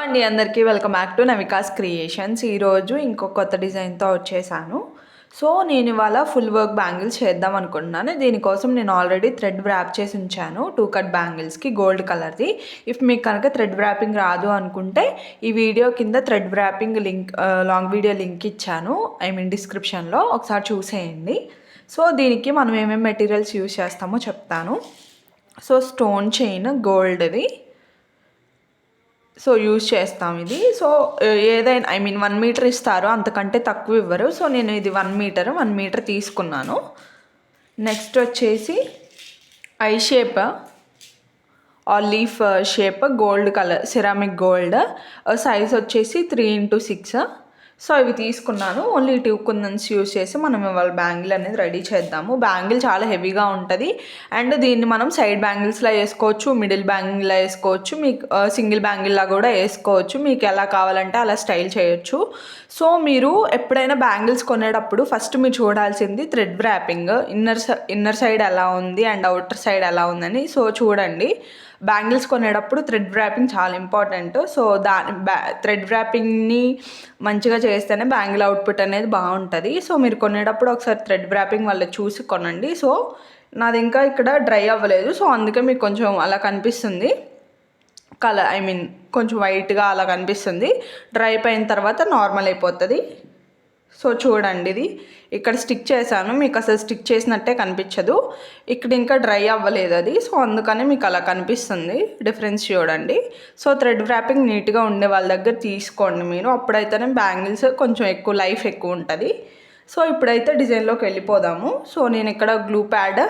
అండి అందరికీ welcome back to నవికాస్ creations. ఈరోజు ఇంకో కొత్త డిజైన్తో వచ్చేసాను. సో నేను ఇవాళ ఫుల్ వర్క్ బ్యాంగిల్స్ చేద్దాం అనుకుంటున్నాను. దీనికోసం నేను ఆల్రెడీ థ్రెడ్ వ్రాప్ చేసి ఉంచాను 2 కట్ బ్యాంగిల్స్కి గోల్డ్ కలర్ది. ఇఫ్ మీకు కనుక థ్రెడ్ వ్రాపింగ్ రాదు అనుకుంటే ఈ వీడియో కింద thread wrapping link long video link ఇచ్చాను, డిస్క్రిప్షన్లో ఒకసారి చూసేయండి. సో దీనికి మనం ఏమేమి మెటీరియల్స్ యూజ్ చేస్తామో చెప్తాను. సో స్టోన్ చైన్ గోల్డ్ది సో యూజ్ చేస్తాం ఇది. సో ఏదైనా 1 మీటర్ ఇస్తారు, అంతకంటే తక్కువ ఇవ్వరు. సో నేను ఇది 1 మీటర్ తీసుకున్నాను. నెక్స్ట్ వచ్చేసి eye shape or leaf shape gold colour ceramic gold, size వచ్చేసి 3x6. సో ఇవి తీసుకున్నాను. ఓన్లీ 2 కుందన్స్ యూజ్ చేసి మనం ఇవాళ బ్యాంగిల్ అనేది రెడీ చేద్దాము. బ్యాంగిల్ చాలా హెవీగా ఉంటుంది అండ్ దీన్ని మనం సైడ్ బ్యాంగిల్స్లా వేసుకోవచ్చు, మిడిల్ బ్యాంగిల్లా వేసుకోవచ్చు, మీకు సింగిల్ బ్యాంగిల్లా కూడా వేసుకోవచ్చు. మీకు ఎలా కావాలంటే అలా స్టైల్ చేయొచ్చు. సో మీరు ఎప్పుడైనా బ్యాంగిల్స్ కొనేటప్పుడు ఫస్ట్ మీరు చూడాల్సింది థ్రెడ్ వ్రాపింగ్, ఇన్నర్ సైడ్ ఎలా ఉంది అండ్ అవుటర్ సైడ్ ఎలా ఉందని. సో చూడండి, బ్యాంగిల్స్ కొనేటప్పుడు థ్రెడ్ వ్రాపింగ్ చాలా ఇంపార్టెంట్. సో థ్రెడ్ వ్రాపింగ్ని మంచిగా చేస్తేనే బ్యాంగిల్ అవుట్పుట్ అనేది బాగుంటుంది. సో మీరు కొనేటప్పుడు ఒకసారి థ్రెడ్ వ్రాపింగ్ వాళ్ళు చూసి కొనండి. సో నాది ఇంకా ఇక్కడ డ్రై అవ్వలేదు, సో అందుకే మీకు కొంచెం అలా కనిపిస్తుంది కలర్, కొంచెం వైట్గా అలా కనిపిస్తుంది. డ్రై అయిపోయిన తర్వాత నార్మల్ అయిపోతుంది. సో చూడండి, ఇది ఇక్కడ స్టిక్ చేశాను, మీకు అసలు స్టిక్ చేసినట్టే కనిపించదు. ఇక్కడ ఇంకా డ్రై అవ్వలేదు అది, సో అందుకని మీకు అలా కనిపిస్తుంది. డిఫరెన్స్ చూడండి. సో థ్రెడ్ వ్రాపింగ్ నీట్గా ఉండే వాళ్ళ దగ్గర తీసుకోండి మీరు, అప్పుడైతేనే బ్యాంగిల్స్ కొంచెం ఎక్కువ లైఫ్ ఎక్కువ ఉంటుంది. సో ఇప్పుడైతే డిజైన్లోకి వెళ్ళిపోదాము. సో నేను ఇక్కడ glue pad,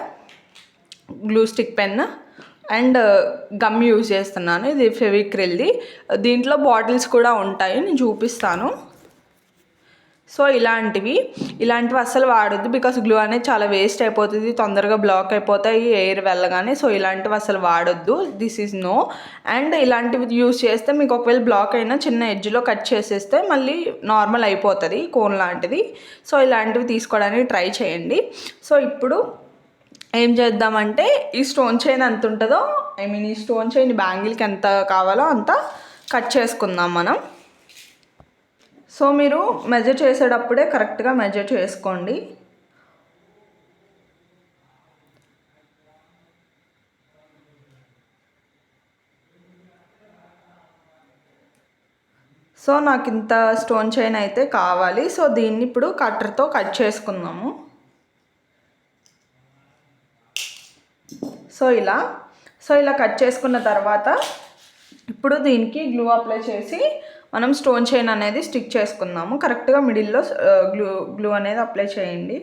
glue stick pen and gum use చేస్తున్నాను. ఇది ఫెవిక్రిల్ది. దీంట్లో బాటిల్స్ కూడా ఉంటాయి, నేను చూపిస్తాను. సో ఇలాంటివి అస్సలు వాడొద్దు, బికాస్ గ్లూ అనేది చాలా వేస్ట్ అయిపోతుంది, తొందరగా బ్లాక్ అయిపోతాయి ఎయిర్ వెళ్ళగానే. సో ఇలాంటివి అసలు వాడొద్దు, దిస్ ఈజ్ నో. అండ్ ఇలాంటివి యూస్ చేస్తే మీకు ఒకవేళ బ్లాక్ అయినా చిన్న ఎడ్జ్లో కట్ చేసేస్తే మళ్ళీ నార్మల్ అయిపోతుంది కోన్ లాంటిది. సో ఇలాంటివి తీసుకోవడానికి ట్రై చేయండి. సో ఇప్పుడు ఏం చేద్దామంటే ఈ స్టోన్ చైన్ ఎంత ఉంటుందో, ఈ స్టోన్ చైన్ బ్యాంగిల్కి ఎంత కావాలో అంత కట్ చేసుకుందాం మనం. సో మీరు మెజర్ చేసేటప్పుడే కరెక్ట్గా మెజర్ చేసుకోండి. సో నాకు ఇంత స్టోన్ చైన్ అయితే కావాలి. సో దీన్ని ఇప్పుడు కట్టర్తో కట్ చేసుకుందాము. సో ఇలా కట్ చేసుకున్న తర్వాత ఇప్పుడు దీనికి గ్లూ అప్లై చేసి మనం స్టోన్ చైన్ అనేది స్టిక్ చేసుకుందాము. కరెక్ట్గా మిడిల్లో గ్లూ అనేది అప్లై చేయండి.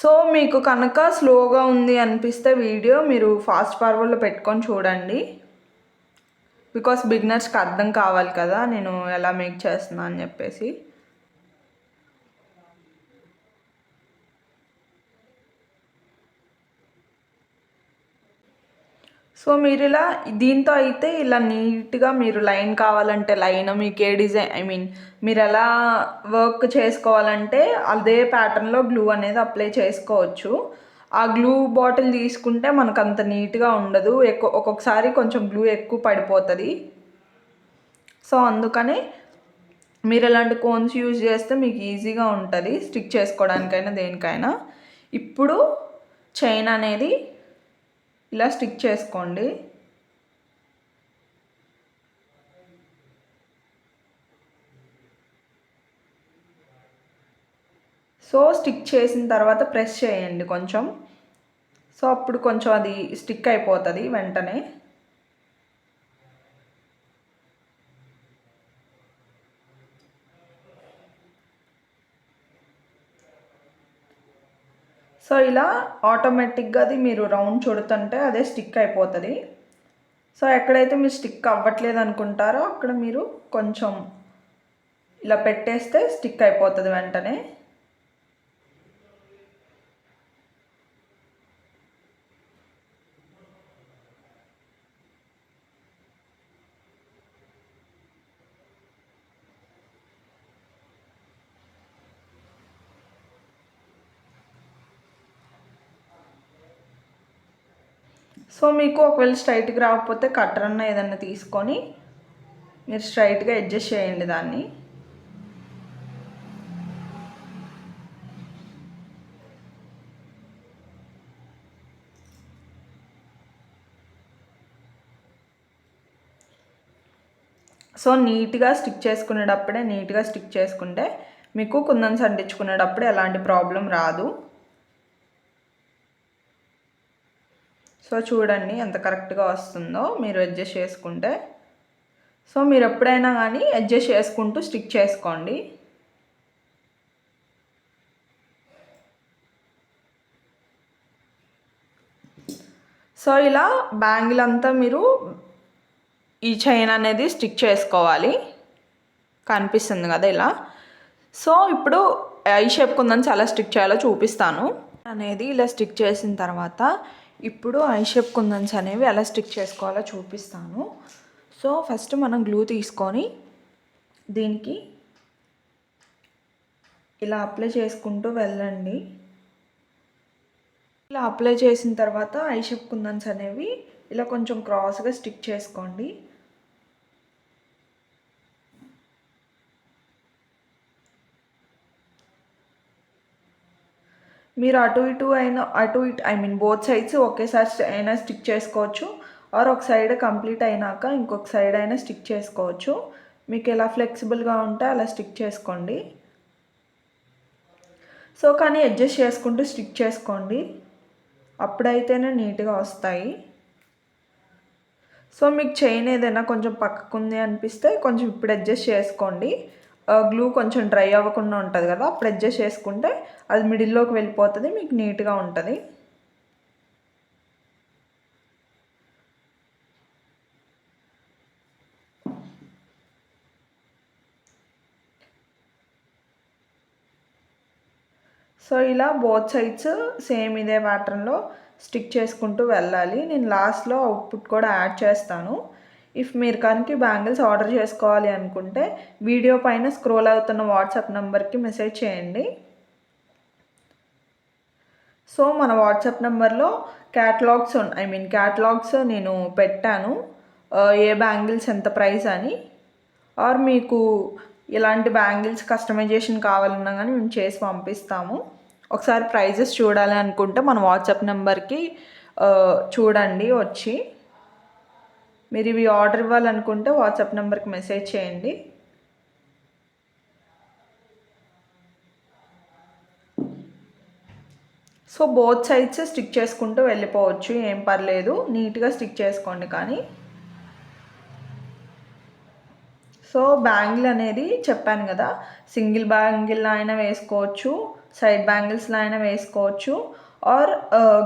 సో మీకు కనుక స్లోగా ఉంది అనిపిస్తే వీడియో మీరు ఫాస్ట్ ఫార్వర్డ్లో పెట్టుకొని చూడండి, బికాస్ బిగినర్స్కి అర్థం కావాలి కదా నేను ఎలా మేక్ చేస్తున్నా అని చెప్పేసి. సో మీరు ఇలా దీంతో అయితే ఇలా నీట్గా మీరు లైన్ కావాలంటే లైన్, మీకు ఏ డిజైన్ మీరు ఎలా వర్క్ చేసుకోవాలంటే అదే ప్యాటర్న్లో గ్లూ అనేది అప్లై చేసుకోవచ్చు. ఆ గ్లూ బాటిల్ తీసుకుంటే మనకు అంత నీట్గా ఉండదు, ఒక్కొక్కసారి కొంచెం గ్లూ ఎక్కువ పడిపోతుంది. సో అందుకని మీరు ఇలాంటి కోన్స్ యూజ్ చేస్తే మీకు ఈజీగా ఉంటుంది స్టిక్ చేసుకోవడానికైనా దేనికైనా. ఇప్పుడు చైన్ అనేది ఇలా స్టిక్ చేసుకోండి. సో స్టిక్ చేసిన తర్వాత ప్రెస్ చేయండి కొంచెం. సో అప్పుడు కొంచెం అది స్టిక్ అయిపోతుంది వెంటనే. సో ఇలా ఆటోమేటిక్గా అది మీరు రౌండ్ చుడుతుంటే అదే స్టిక్ అయిపోతుంది. సో ఎక్కడైతే మీరు స్టిక్ అవ్వట్లేదు అనుకుంటారో అక్కడ మీరు కొంచెం ఇలా పెట్టేస్తే స్టిక్ అయిపోతుంది వెంటనే. సో మీకు ఒకవేళ స్ట్రైట్గా రాకపోతే కట్టర్ అన్న ఏదన్నా తీసుకొని మీరు స్ట్రైట్గా అడ్జస్ట్ చేయండి దాన్ని. సో నీట్గా స్టిక్ చేసుకునేటప్పుడే నీట్గా స్టిక్ చేసుకుంటే మీకు కుందన్స్ అంటించుకునేటప్పుడు ఎలాంటి ప్రాబ్లం రాదు. సో చూడండి ఎంత కరెక్ట్గా వస్తుందో మీరు అడ్జస్ట్ చేసుకుంటే. సో మీరు ఎప్పుడైనా కానీ అడ్జస్ట్ చేసుకుంటూ స్టిక్ చేసుకోండి. సో ఇలా బ్యాంగిల్ అంతా మీరు ఈ చైన్ అనేది స్టిక్ చేసుకోవాలి. కనిపిస్తుంది కదా ఇలా. సో ఇప్పుడు ఐ షేప్ కుందని చాలా స్టిక్ చేయాలో చూపిస్తాను అనేది. ఇలా స్టిక్ చేసిన తర్వాత ఇప్పుడు ఐ షేప్ కుందన్స్ అనేవి ఎలా స్టిక్ చేసుకోవాలో చూపిస్తాను. సో ఫస్ట్ మనం గ్లూ తీసుకొని దీనికి ఇలా అప్లై చేసుకుంటూ వెళ్ళండి. ఇలా అప్లై చేసిన తర్వాత ఐ షేప్ కుందన్స్ అనేవి ఇలా కొంచెం క్రాస్గా స్టిక్ చేసుకోండి. మీరు అటు ఇటు ఐ మీన్ బోత్ సైడ్స్ ఒకేసారి అయినా స్టిక్ చేసుకోవచ్చు, ఆర్ ఒక సైడ్ కంప్లీట్ అయినాక ఇంకొక సైడ్ అయినా స్టిక్ చేసుకోవచ్చు. మీకు ఎలా ఫ్లెక్సిబుల్గా ఉంటే అలా స్టిక్ చేసుకోండి. సో కానీ అడ్జస్ట్ చేసుకుంటూ స్టిక్ చేసుకోండి, అప్పుడైతేనే నీట్గా వస్తాయి. సో మీకు చైన్ ఏదైనా కొంచెం పక్కకుంది అనిపిస్తే కొంచెం ఇప్పుడు అడ్జస్ట్ చేసుకోండి. గ్లూ కొంచెం డ్రై అవ్వకుండా ఉంటుంది కదా, అప్పుడు అడ్జస్ట్ చేసుకుంటే అది మిడిల్లోకి వెళ్ళిపోతుంది, మీకు నీట్గా ఉంటుంది. సో ఇలా బోత్ సైడ్స్ సేమ్ ఇదే ప్యాటర్న్లో స్టిక్ చేసుకుంటూ వెళ్ళాలి. నేను లాస్ట్లో అవుట్పుట్ కూడా యాడ్ చేస్తాను. ఇఫ్ మీరు కనుక బ్యాంగిల్స్ ఆర్డర్ చేసుకోవాలి అనుకుంటే వీడియో పైన స్క్రోల్ అవుతున్న వాట్సాప్ నెంబర్కి మెసేజ్ చేయండి. సో మన వాట్సాప్ నెంబర్లో క్యాటలాగ్స్ నేను పెట్టాను, ఏ బ్యాంగిల్స్ ఎంత ప్రైస్ అని. ఆర్ మీకు ఇలాంటి బ్యాంగిల్స్ కస్టమైజేషన్ కావాలన్నా కానీ మేము చేసి పంపిస్తాము. ఒకసారి ప్రైజెస్ చూడాలి అనుకుంటే మన వాట్సాప్ నెంబర్కి చూడండి వచ్చి. మీరు ఇవి ఆర్డర్ ఇవ్వాలనుకుంటే వాట్సాప్ నెంబర్కి మెసేజ్ చేయండి. సో బోత్ సైడ్స్ స్టిక్ చేసుకుంటూ వెళ్ళిపోవచ్చు, ఏం పర్లేదు, నీట్గా స్టిక్ చేసుకోండి. కానీ సో బ్యాంగిల్ అనేది చెప్పాను కదా, సింగిల్ బ్యాంగిల్లో అయినా వేసుకోవచ్చు, సైడ్ బ్యాంగిల్స్లో అయినా వేసుకోవచ్చు, ఆర్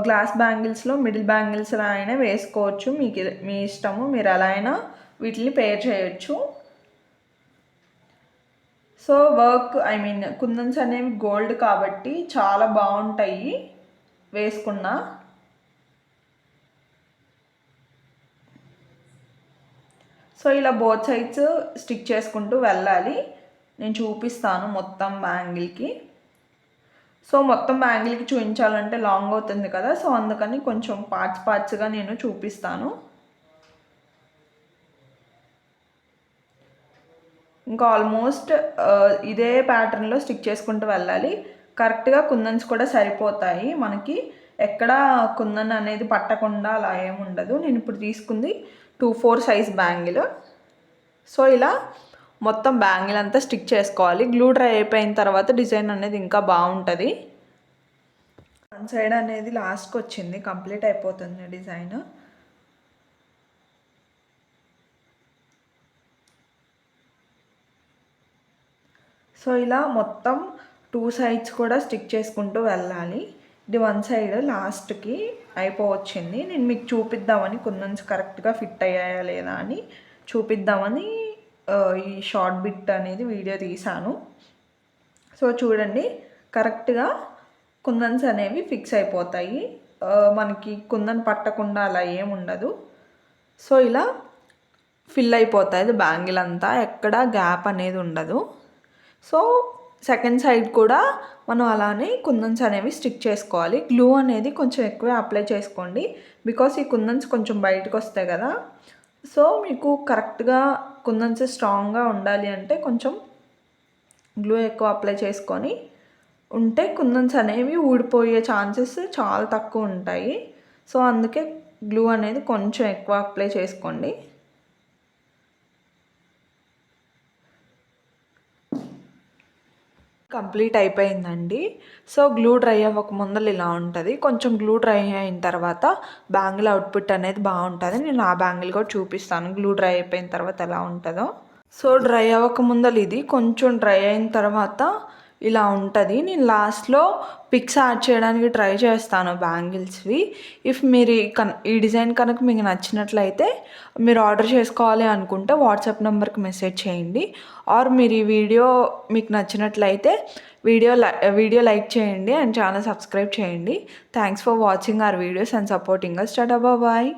గ్లాస్ బ్యాంగిల్స్లో మిడిల్ బ్యాంగిల్స్లో అయినా వేసుకోవచ్చు. మీ ఇష్టము, మీరు ఎలా అయినా వీటిని పేర్ చేయొచ్చు. సో కుందన్స్ అనేవి గోల్డ్ కాబట్టి చాలా బాగుంటాయి వేసుకున్నా. సో ఇలా బోత్ సైడ్స్ స్టిక్ చేసుకుంటూ వెళ్ళాలి. నేను చూపిస్తాను మొత్తం బ్యాంగిల్కి. సో మొత్తం బ్యాంగిల్కి చూపించాలంటే లాంగ్ అవుతుంది కదా, సో అందుకని కొంచెం పార్ట్స్గా నేను చూపిస్తాను. ఇంకా ఆల్మోస్ట్ ఇదే ప్యాటర్న్లో స్టిక్ చేసుకుంటూ వెళ్ళాలి. కరెక్ట్గా కుందన్స్ కూడా సరిపోతాయి మనకి, ఎక్కడ కుందన్ అనేది పట్టకుండా అలా ఏముండదు. నేను ఇప్పుడు తీసుకుంది 2/4 సైజ్ బ్యాంగిల్. సో ఇలా మొత్తం బ్యాంగిల్ అంతా స్టిక్ చేసుకోవాలి. గ్లూ డ్రై అయిపోయిన తర్వాత డిజైన్ అనేది ఇంకా బాగుంటుంది. వన్ సైడ్ అనేది లాస్ట్కి వచ్చింది, కంప్లీట్ అయిపోతుంది డిజైన్. సో ఇలా మొత్తం 2 సైడ్స్ కూడా స్టిక్ చేసుకుంటూ వెళ్ళాలి. ఇది వన్ సైడ్ లాస్ట్కి అయిపోవచ్చింది. నేను మీకు చూపిద్దామని కుందన్స్ కరెక్ట్గా ఫిట్ అయ్యాయా లేదా అని చూపిద్దామని ఈ షార్ట్ బిట్ అనేది వీడియో తీశాను. సో చూడండి, కరెక్ట్గా కుందన్స్ అనేవి ఫిక్స్ అయిపోతాయి, మనకి కుందన్ పట్టకుండా అలా ఏముండదు. సో ఇలా ఫిల్ అయిపోతాయి బ్యాంగిల్ అంతా, ఎక్కడ గ్యాప్ అనేది ఉండదు. సో సెకండ్ సైడ్ కూడా మనం అలానే కుందన్స్ అనేవి స్టిక్ చేసుకోవాలి. గ్లూ అనేది కొంచెం ఎక్కువే అప్లై చేసుకోండి, బికాస్ ఈ కుందన్స్ కొంచెం బయటకు వస్తాయి కదా. సో మీకు కరెక్ట్గా కుందన్స్ స్ట్రాంగ్గా ఉండాలి అంటే కొంచెం గ్లూ ఎక్కువ అప్లై చేసుకొని ఉంటే కుందన్స్ అనేవి ఊడిపోయే ఛాన్సెస్ చాలా తక్కువ ఉంటాయి. సో అందుకే గ్లూ అనేది కొంచెం ఎక్కువ అప్లై చేసుకోండి. కంప్లీట్ అయిపోయిందండి. సో గ్లూ డ్రై అవ్వక ముందర ఇలా ఉంటుంది. కొంచెం గ్లూ డ్రై అయిన తర్వాత బ్యాంగిల్ అవుట్పుట్ అనేది బాగుంటుంది. నేను ఆ బ్యాంగిల్ కూడా చూపిస్తాను గ్లూ డ్రై అయిపోయిన తర్వాత ఎలా ఉంటుందో. సో డ్రై అవ్వక ముందర ఇది కొంచెం డ్రై అయిన తర్వాత ఇలా ఉంటుంది. నేను లాస్ట్లో పిక్స్ యాడ్ చేయడానికి ట్రై చేస్తాను బ్యాంగిల్స్వి. ఇఫ్ మీరు ఈ డిజైన్ కనుక మీకు నచ్చినట్లయితే మీరు ఆర్డర్ చేసుకోవాలి అనుకుంటే వాట్సాప్ నెంబర్కి మెసేజ్ చేయండి. ఆర్ మీరు ఈ వీడియో మీకు నచ్చినట్లయితే వీడియో లైక్ చేయండి అండ్ ఛానల్ సబ్స్క్రైబ్ చేయండి. Thanks for watching our videos and supporting us. Tata bye.